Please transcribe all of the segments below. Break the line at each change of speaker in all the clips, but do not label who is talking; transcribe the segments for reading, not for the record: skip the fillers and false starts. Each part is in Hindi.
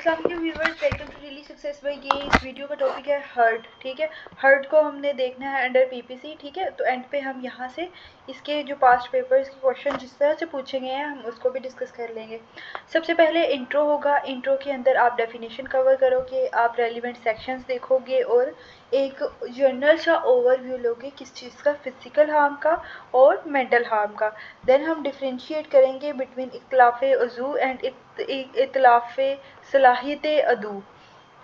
अस्सलाम वालेकुम viewers, welcome to daily success बाय ये। इस वीडियो का टॉपिक है हर्ट। ठीक है, हर्ट को हमने देखना है अंडर पीपीसी। ठीक है, तो एंड पे हम यहाँ से इसके जो पास्ट पेपर्स के क्वेश्चन जिस तरह से पूछे गए हैं हम उसको भी डिस्कस कर लेंगे। सबसे पहले इंट्रो होगा। इंट्रो के अंदर आप डेफिनेशन कवर करोगे, आप रेलिवेंट सेक्शंस देखोगे और एक जनरल सा ओवरव्यू लोगे किस चीज़ का, फिजिकल हार्म का और मेंटल हार्म का। देन हम डिफ्रेंशिएट करेंगे बिटवीन इख्तिलाफ अज़ू एंड इख्तिलाफ सलाहियत अदू।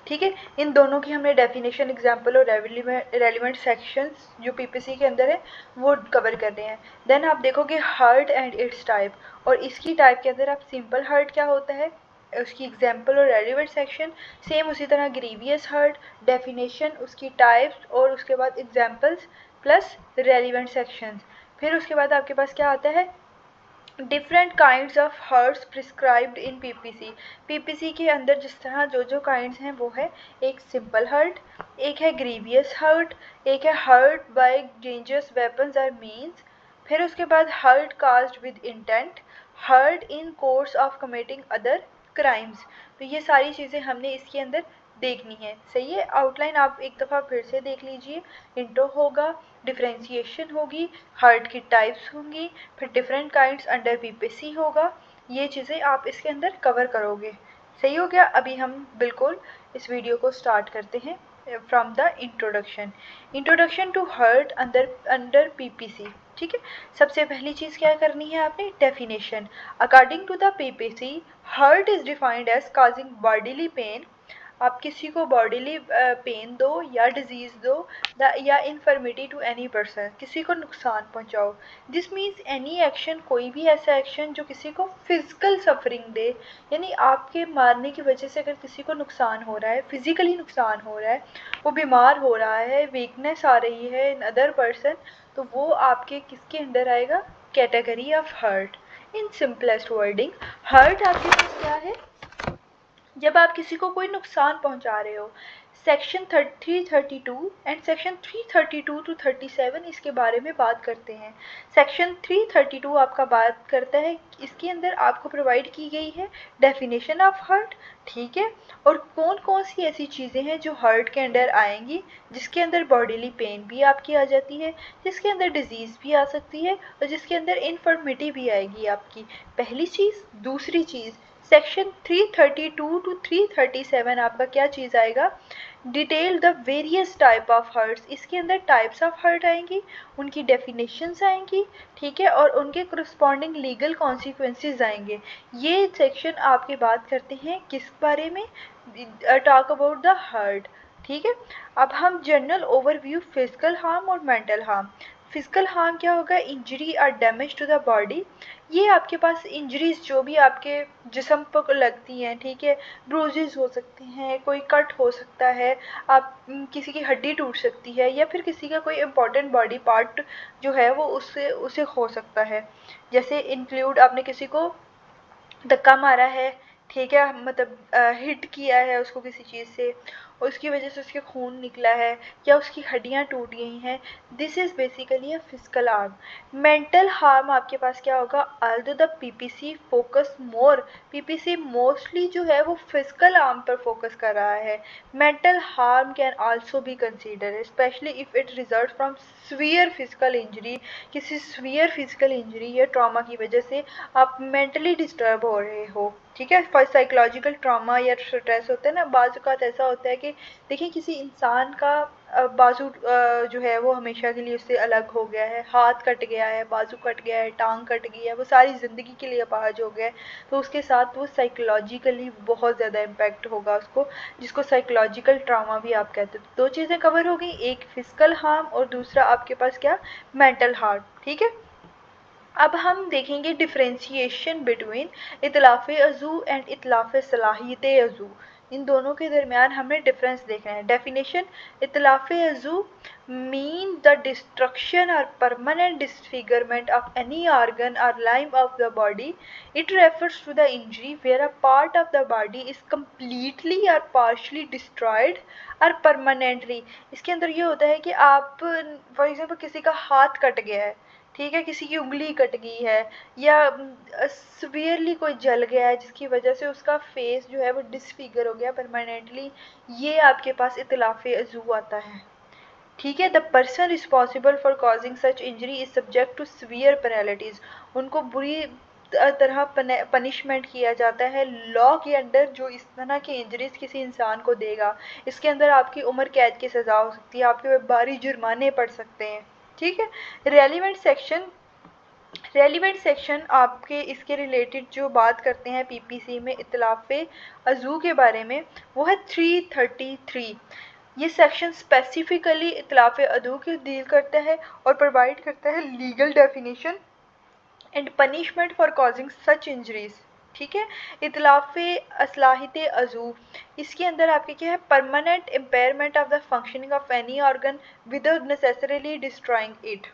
ठीक है, इन दोनों की हमने डेफिनेशन, एग्जाम्पल और रेलिवेंट सेक्शंस जो पीपीसी के अंदर है वो कवर कर रहे हैं। देन आप देखोगे हर्ट एंड इट्स टाइप, और इसकी टाइप के अंदर आप सिंपल हर्ट क्या होता है उसकी एग्जाम्पल और रेलिवेंट सेक्शन, सेम उसी तरह ग्रीवियस हर्ट, डेफिनेशन, उसकी टाइप्स और उसके बाद एग्जाम्पल्स प्लस रेलिवेंट सेक्शंस। फिर उसके बाद आपके पास क्या आता है, different kinds of hurts prescribed in PPC. PPC के अंदर जिस तरह जो काइंड्स हैं वो है, एक सिंपल हर्ट, एक है ग्रीवियस हर्ट, एक है हर्ट बाय डेंजरस वेपन्स और मीन्स, फिर उसके बाद hurt caused with intent, hurt in course of committing other crimes. तो ये सारी चीज़ें हमने इसके अंदर देखनी है। सही है, आउटलाइन आप एक दफ़ा फिर से देख लीजिए। इंट्रो होगा, डिफ्रेंशिएशन होगी, हर्ट की टाइप्स होंगी, फिर डिफरेंट काइंड्स अंडर पीपीसी होगा। ये चीज़ें आप इसके अंदर कवर करोगे। सही हो गया। अभी हम बिल्कुल इस वीडियो को स्टार्ट करते हैं from the introduction to hurt under PPC. ठीक है, सबसे पहली चीज़ क्या करनी है आपने, definition. According to the PPC, hurt is defined as causing bodily pain. आप किसी को बॉडीली पेन दो या डिजीज़ दो या इन्फर्मिटी टू एनी पर्सन, किसी को नुकसान पहुंचाओ। दिस मीन्स एनी एक्शन, कोई भी ऐसा एक्शन जो किसी को फिजिकल सफरिंग दे, यानी आपके मारने की वजह से अगर किसी को नुकसान हो रहा है, फिजिकली नुकसान हो रहा है, वो बीमार हो रहा है, वीकनेस आ रही है इन अदर पर्सन, तो वो आपके किसके अंडर आएगा, category of hurt. In simplest wording, hurt आपके पास क्या है, जब आप किसी को कोई नुकसान पहुंचा रहे हो। सेक्शन 332 एंड सेक्शन 332 टू 37 इसके बारे में बात करते हैं। सेक्शन 332 आपका बात करता है, इसके अंदर आपको प्रोवाइड की गई है डेफिनेशन ऑफ हर्ट। ठीक है, और कौन कौन सी ऐसी चीज़ें हैं जो हर्ट के अंडर आएंगी, जिसके अंदर बॉडीली पेन भी आपकी आ जाती है, जिसके अंदर डिजीज़ भी आ सकती है और जिसके अंदर इन्फर्मिटी भी आएगी आपकी। पहली चीज़। दूसरी चीज़, सेक्शन 332 टू 337 आपका क्या चीज़ आएगा, detail the various type of hurts. इसके अंदर टाइप्स ऑफ हर्ट आएंगी, उनकी डेफिनेशंस आएंगी, ठीक है, और उनके करस्पॉन्डिंग लीगल कॉन्सिक्वेंसेस आएंगे। ये सेक्शन आपके बात करते हैं किस बारे में, टॉक अबाउट द हर्ट। ठीक है, अब हम जनरल ओवरव्यू, फिजिकल हार्म और मेंटल हार्म। फिजिकल हार्म क्या होगा, इंजरी और डैमेज टू द बॉडी। ये आपके पास इंजरीज जो भी आपके जिस्म पर लगती हैं, ठीक है, ब्रूजेस हो सकते हैं, कोई कट हो सकता है, आप किसी की हड्डी टूट सकती है, या फिर किसी का कोई इम्पोर्टेंट बॉडी पार्ट जो है वो उससे उसे हो सकता है। जैसे इंक्लूड, आपने किसी को धक्का मारा है, ठीक है, मतलब हिट किया है उसको किसी चीज़ से, उसकी वजह से उसके खून निकला है या उसकी हड्डियाँ टूट गई हैं, this is basically a physical harm. Mental harm आपके पास क्या होगा, although the PPC focus more, PPC mostly जो है वो फिजिकल हार्म पर फोकस कर रहा है। Mental harm can also be consider specially if it result from severe physical injury. किसी स्वीयर फिजिकल इंजरी या ट्रॉमा की वजह से आप मेंटली डिस्टर्ब हो रहे हो, ठीक है, साइकोलॉजिकल ट्रॉमा या स्ट्रेस होता है ना, बाज़ औक़ात ऐसा होता है कि देखिए किसी इंसान का बाजू जो है वो हमेशा के लिए उससे अलग हो गया है, हाथ कट गया है, बाजू कट गया है, टांग कट गई है, वो सारी ज़िंदगी के लिए अपाहिज हो गया है, तो उसके साथ वो साइकोलॉजिकली बहुत ज़्यादा इम्पैक्ट होगा उसको, जिसको साइकोलॉजिकल ट्रॉमा भी आप कहते हो। दो चीज़ें कवर हो गई, एक फिजिकल हार्म और दूसरा आपके पास क्या, मेंटल हार्म। ठीक है, अब हम देखेंगे डिफ्रेंशिएशन बिटवीन इतलाफ़ अज़ू एंड इतलाफ़ सलाहियत अज़ू। इन दोनों के दरमियान हमें डिफरेंस देखना है। डेफिनेशन, इतलाफ़ अज़ू mean the destruction or permanent disfigurement of any organ or limb of the body. It refers to the injury where a part of the body is completely or partially destroyed or permanently. इसके अंदर ये होता है कि आप फॉर एग्जाम्पल किसी का हाथ कट गया है, ठीक है, किसी की उंगली कट गई है, या सीवियरली कोई जल गया है जिसकी वजह से उसका फेस जो है वो डिसफिगर हो गया परमानेंटली, ये आपके पास इतलाफ़ अज़ू आता है। ठीक है, the person responsible for causing such injury is subject to severe penalties, उनको बुरी तरह पनिशमेंट किया जाता है लॉ के अंडर जो इस तरह की इंजरीज किसी इंसान को देगा। इसके अंदर आपकी उम्र कैद की सज़ा हो सकती है, आपके भारी जुर्माने पड़ सकते हैं। ठीक है, रेलिवेंट सेक्शन, रेलिवेंट सेक्शन आपके इसके रिलेटेड जो बात करते हैं पीपीसी में इतलाफ़ अज़ू के बारे में, वो है 333। ये सेक्शन स्पेसिफिकली इतलाफ़ अदू की डील करता है और प्रोवाइड करता है legal definition and punishment for causing such injuries. ठीक है, इतलाफ़ असलाहित अज़ू, इसके अंदर आपके क्या है, permanent impairment of the functioning of any organ without necessarily destroying it.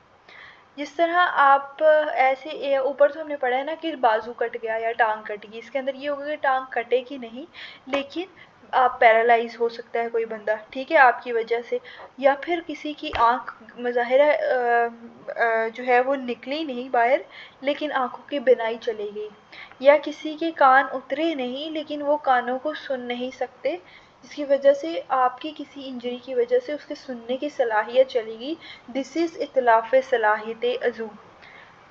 जिस तरह आप ऐसे ऊपर तो हमने पढ़ा है ना कि बाजू कट गया या टांग कट गई, इसके अंदर ये होगा कि टांग कटेगी नहीं, लेकिन आप पैरालाइज हो सकता है कोई बंदा, ठीक है, आपकी वजह से, या फिर किसी की आँख मुज़ाहिरा जो है वो निकली नहीं बाहर, लेकिन आँखों की बिनाई चली गई, या किसी के कान उतरे नहीं लेकिन वो कानों को सुन नहीं सकते, जिसकी वजह से आपकी किसी इंजरी की वजह से उसके सुनने की सलाहियत चली गई। दिस इज़ इतलाफ़ सलाहियत अज़ू।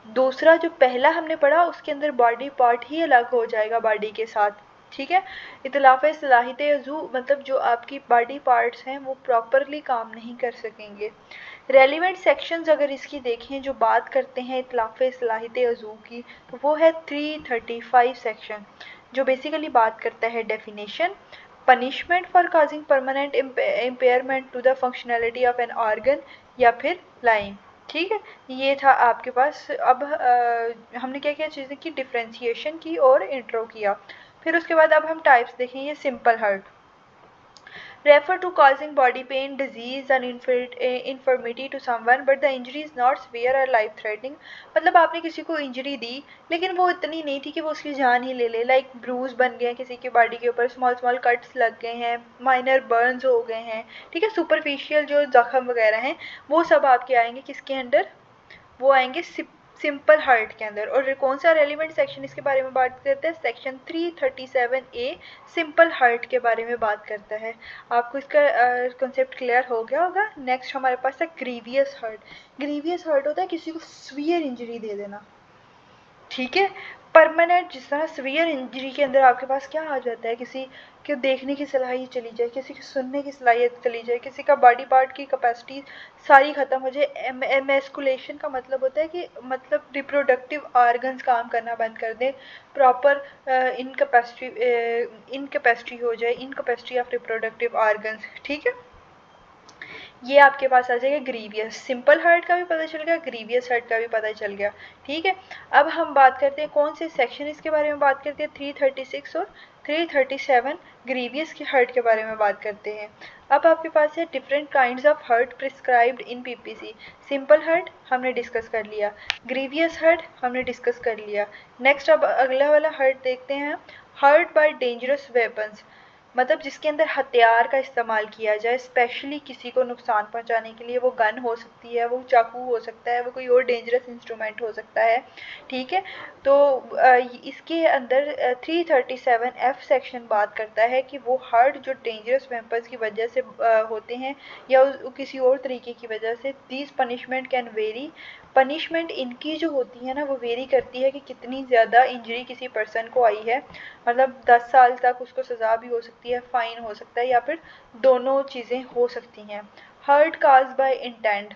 दूसरा जो पहला हमने पढ़ा उसके अंदर बॉडी पार्ट ही अलग हो जाएगा बॉडी के साथ। ठीक है, इतलाफ़ सलाहियत अज़ू मतलब जो आपकी बॉडी पार्ट्स हैं वो प्रॉपरली काम नहीं कर सकेंगे। रेलिवेंट सेक्शंस अगर इसकी देखें जो बात करते हैं इतलाफ़ सलाहियत अज़ू की, तो वो है 335 सेक्शन, जो बेसिकली बात करता है definition, punishment for causing permanent impairment to the functionality of an organ, या फिर लाइम। ठीक है, ये था आपके पास। अब हमने क्या क्या चीज़ें की, डिफ्रेंशिएशन की और इंट्रो किया। फिर उसके बाद अब हम टाइप्स देखेंगे। Simple hurt refer to causing body pain, disease and infirmity to someone but the injury is not severe or life threatening। मतलब आपने किसी को इंजरी दी लेकिन वो इतनी नहीं थी कि वो उसकी जान ही ले ले, लाइक ब्रूज बन गए हैं किसी की बॉडी के ऊपर, स्मॉल स्मॉल कट्स लग गए हैं, माइनर बर्न्स हो गए हैं। ठीक है, सुपरफिशियल जो जख्म वगैरह हैं वो सब आपके आएंगे किसके अंडर, वो आएंगे सिंपल हार्ट के अंदर। और कौन सा रेलिवेंट सेक्शन इसके बारे में बात करता है, सेक्शन 337A सिंपल हार्ट के बारे में बात करता है। आपको इसका कॉन्सेप्ट क्लियर हो गया होगा। नेक्स्ट हमारे पास है ग्रीवियस हर्ट। ग्रीवियस हर्ट होता है किसी को सीवियर इंजरी दे देना। ठीक है, परमानेंट, जिस तरह सीवियर इंजरी के अंदर आपके पास क्या आ जाता है, किसी के देखने की सलाहियत चली जाए, किसी की सुनने की सलाहियत चली जाए, किसी का बॉडी पार्ट की कैपेसिटी सारी ख़त्म हो जाए। एमेस्कुलेशन का मतलब होता है कि मतलब रिप्रोडक्टिव ऑर्गन्स काम करना बंद कर दें, प्रॉपर इनकैपेसिटी हो जाए, इनकैपेसिटी ऑफ रिप्रोडक्टिव ऑर्गन्स। ठीक है, ये आपके पास आ जाएगा ग्रीवियस। सिंपल हार्ट का भी पता चल गया, ग्रीवियस हार्ट का भी पता चल गया। ठीक है, अब हम बात करते हैं कौन से सेक्शन इसके बारे में बात करते हैं, 336 और 337 ग्रीवियस के हार्ट के बारे में बात करते हैं। अब आपके पास है different kinds of heart prescribed in PPC. Simple heart हमने डिस्कस कर लिया, ग्रीवियस हार्ट हमने डिस्कस कर लिया। नेक्स्ट अब अगला वाला हार्ट देखते हैं, हार्ट बाय डेंजरस वेपन्स, मतलब जिसके अंदर हथियार का इस्तेमाल किया जाए, स्पेशली किसी को नुकसान पहुंचाने के लिए। वो गन हो सकती है, वो चाकू हो सकता है, वो कोई और डेंजरस इंस्ट्रूमेंट हो सकता है। ठीक है, तो इसके अंदर 337F सेक्शन बात करता है कि वो हार्ट जो डेंजरस वेपन्स की वजह से होते हैं या किसी और तरीके की वजह से, these punishment can very, punishment इनकी जो होती है ना वो वेरी करती है कि कितनी ज़्यादा इंजरी किसी पर्सन को आई है। मतलब 10 साल तक उसको सज़ा भी हो सकती है, फ़ाइन हो सकता है, या फिर दोनों चीज़ें हो सकती हैं। Hurt cause by intent,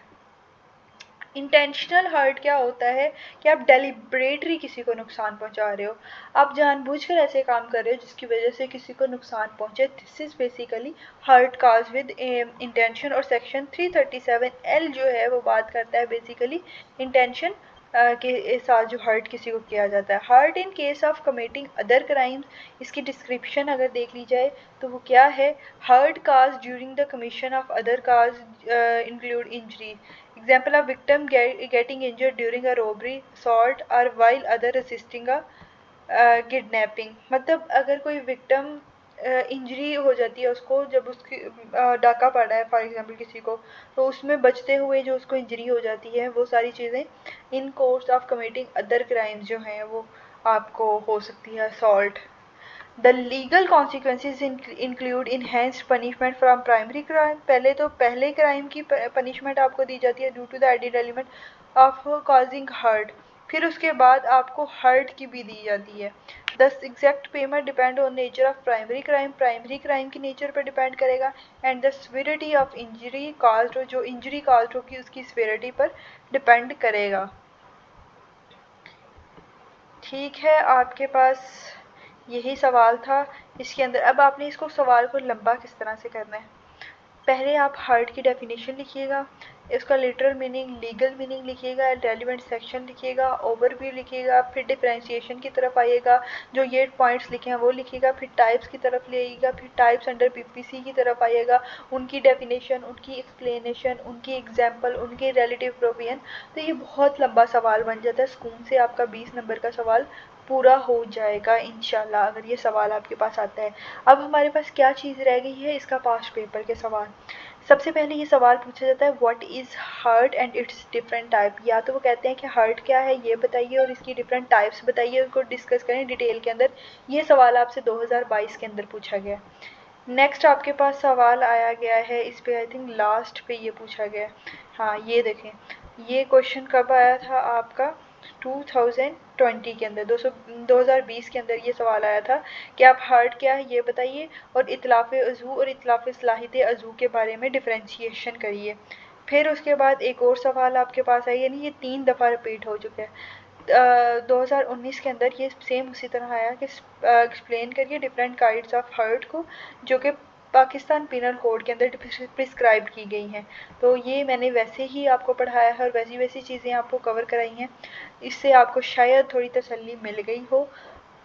intentional hurt क्या होता है कि आप डेलिब्रेटली किसी को नुकसान पहुंचा रहे हो, आप जानबूझकर ऐसे काम कर रहे हो जिसकी वजह से किसी को नुकसान पहुंचे। This is basically hurt cause with intention. और सेक्शन 337L जो है वो बात करता है बेसिकली इंटेंशन के साथ जो हर्ट किसी को किया जाता है। Hurt in case of committing other crimes, इसकी डिस्क्रिप्शन अगर देख ली जाए तो वो क्या है, hurt cause during the commission of other cause include injury, example of victim getting injured during a robbery, assault or while other assisting a kidnapping। मतलब अगर कोई विक्टिम इंजरी हो जाती है उसको, जब उसकी डाका पड़ा है फॉर एग्जांपल किसी को, तो उसमें बचते हुए जो उसको इंजरी हो जाती है, वो सारी चीज़ें in course of committing other crimes जो हैं वो आपको हो सकती है assault. The legal consequences include enhanced punishment from primary crime, पहले तो पहले क्राइम की पनिशमेंट आपको दी जाती है due to the added element of causing hurt, फिर उसके बाद आपको हर्ट की भी दी जाती है। The exact payment depend on nature of primary crime की नेचर पर डिपेंड करेगा, and the severity of injury caused, जो इंजरी कॉज्ड होगी उसकी सिवियरिटी पर डिपेंड करेगा। ठीक है, आपके पास यही सवाल था इसके अंदर। अब आपने इसको सवाल को लंबा किस तरह से करना है, पहले आप हर्ट की डेफिनेशन लिखिएगा, इसका लिटरल मीनिंग, लीगल मीनिंग लिखिएगा, रेलिवेंट सेक्शन लिखिएगा, ओवरव्यू लिखिएगा, फिर डिफरेंशिएशन की तरफ आइएगा, जो ये पॉइंट्स लिखे हैं वो लिखिएगा, फिर टाइप्स की तरफ ले आइएगा, फिर टाइप्स अंडर पीपीसी की तरफ आइएगा, उनकी डेफिनेशन, उनकी एक्सप्लेनेशन, उनकी एग्जाम्पल, उनके रिलेटिव प्रोविजन। तो ये बहुत लंबा सवाल बन जाता है, स्कूल से आपका 20 नंबर का सवाल पूरा हो जाएगा इंशाल्लाह, अगर ये सवाल आपके पास आता है। अब हमारे पास क्या चीज़ रह गई है, इसका पास्ट पेपर के सवाल। सबसे पहले ये सवाल पूछा जाता है what is hurt and its different type, या तो वो कहते हैं कि हर्ट क्या है ये बताइए और इसकी डिफरेंट टाइप्स बताइए, उसको डिस्कस करें डिटेल के अंदर। ये सवाल आपसे 2022 के अंदर पूछा गया। नेक्स्ट आपके पास सवाल आया गया है, इस पे आई थिंक लास्ट पे ये पूछा गया है। हाँ ये देखें, ये क्वेश्चन कब आया था आपका 2020 के अंदर, 2020 के अंदर ये सवाल आया था कि आप हर्ट क्या है ये बताइए और इतलाफ़ अज़ू और इतलाफ़ सलाहियत अज़ू के बारे में डिफ्रेंशिएशन करिए। फिर उसके बाद एक और सवाल आपके पास है, यानी ये 3 दफ़ा रिपीट हो चुका है। 2019 के अंदर ये सेम उसी तरह आया कि एक्सप्लेन करिए डिफरेंट काइंड्स ऑफ हर्ट को, जो कि पाकिस्तान पिनल कोड के अंदर प्रिस्क्राइब की गई हैं। तो ये मैंने वैसे ही आपको पढ़ाया है और वैसी वैसी चीज़ें आपको कवर कराई हैं, इससे आपको शायद थोड़ी तसल्ली मिल गई हो।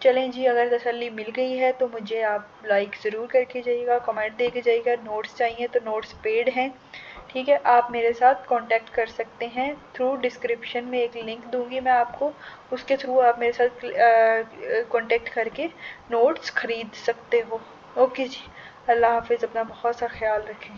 चलें जी, अगर तसल्ली मिल गई है तो मुझे आप लाइक ज़रूर करके जाइएगा, कमेंट दे के जाइएगा। नोट्स चाहिए तो नोट्स पेड हैं, ठीक है। आप मेरे साथ कांटेक्ट कर सकते हैं थ्रू डिस्क्रिप्शन में एक लिंक दूंगी मैं आपको, उसके थ्रू आप मेरे साथ कांटेक्ट करके नोट्स ख़रीद सकते हो। ओके जी, अल्लाह हाफिज़, अपना बहुत सा ख्याल रखें।